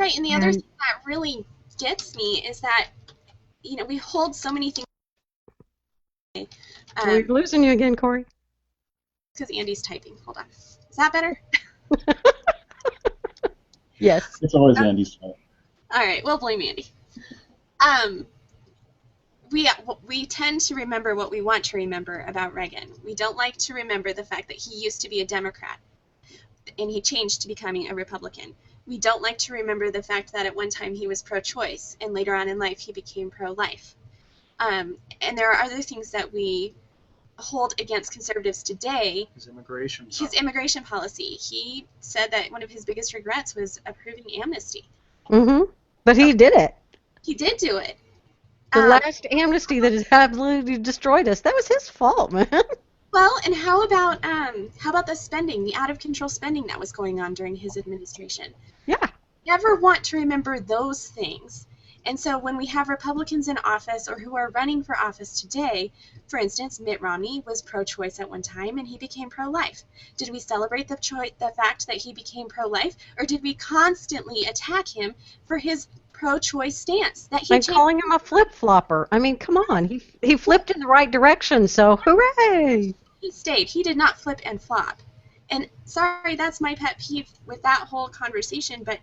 Right, and the other thing that really gets me is that, you know, we hold so many things. Are we losing you again, Corey? Because Andy's typing. Hold on. Is that better? Yes. It's always Andy's fault. All right, we'll blame Andy. We tend to remember what we want to remember about Reagan. We don't like to remember the fact that he used to be a Democrat and he changed to becoming a Republican. We don't like to remember the fact that at one time he was pro-choice and later on in life he became pro-life. And there are other things that we hold against conservatives today. His immigration policy. He said that one of his biggest regrets was approving amnesty. Mm-hmm. But he did it. He did do it. The last amnesty that has absolutely destroyed us. That was his fault, man. Well, and how about the spending, the out-of-control spending that was going on during his administration? Yeah. Never want to remember those things. And so when we have Republicans in office or who are running for office today, for instance, Mitt Romney was pro-choice at one time and he became pro-life. Did we celebrate the fact that he became pro-life, or did we constantly attack him for his pro-choice stance? That he calling him a flip-flopper. I mean, come on. He flipped in the right direction, so hooray! He stayed. He did not flip and flop. And sorry, that's my pet peeve with that whole conversation, but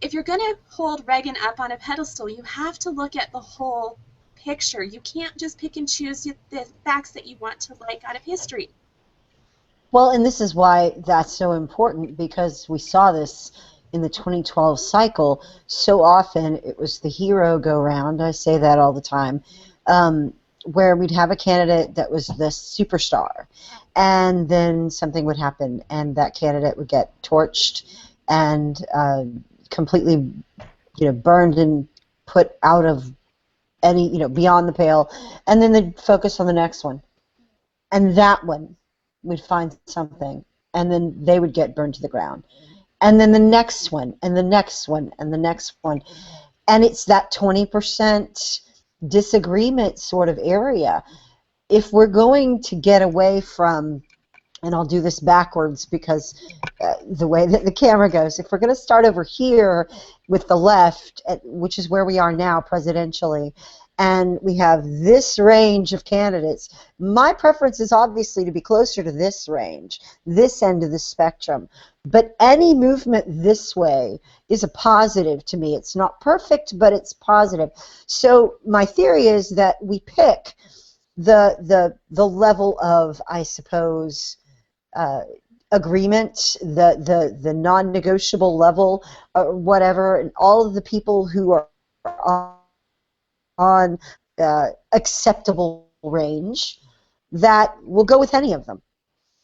if you're going to hold Reagan up on a pedestal, you have to look at the whole picture. You can't just pick and choose the facts that you want to like out of history. Well, and this is why that's so important, because we saw this in the 2012 cycle. So often it was the hero go round, I say that all the time, where we'd have a candidate that was the superstar, and then something would happen and that candidate would get torched and completely, burned and put out of any, beyond the pale, and then they'd focus on the next one, and that one would find something, and then they would get burned to the ground, and then the next one, and the next one, and the next one, and it's that 20% disagreement sort of area. If we're going to get away from, and I'll do this backwards because the way that the camera goes, if we're going to start over here with the left, which is where we are now presidentially, and we have this range of candidates, my preference is obviously to be closer to this range, this end of the spectrum. But any movement this way is a positive to me. It's not perfect, but it's positive. So my theory is that we pick the level of, I suppose, agreement, the non-negotiable level, or whatever, and all of the people who are on acceptable range, that will go with any of them.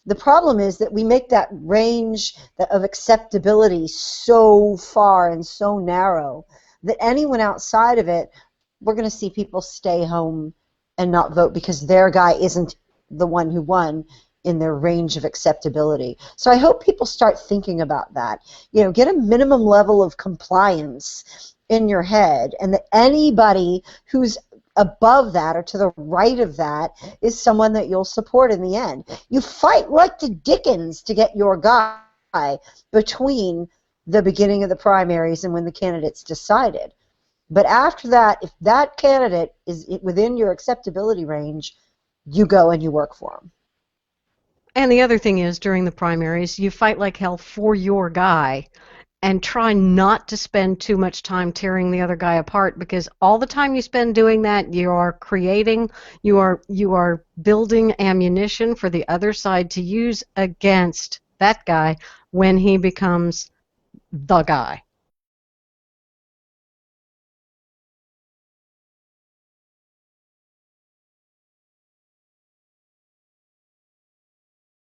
The problem is that we make that range of acceptability so far and so narrow that anyone outside of it, we're going to see people stay home and not vote because their guy isn't the one who won in their range of acceptability. So I hope people start thinking about that. Get a minimum level of compliance in your head, and that anybody who's above that or to the right of that is someone that you'll support in the end. You fight like the dickens to get your guy between the beginning of the primaries and when the candidate's decided. But after that, if that candidate is within your acceptability range, you go and you work for them. And the other thing is, during the primaries, you fight like hell for your guy and try not to spend too much time tearing the other guy apart, because all the time you spend doing that, you are building ammunition for the other side to use against that guy when he becomes the guy.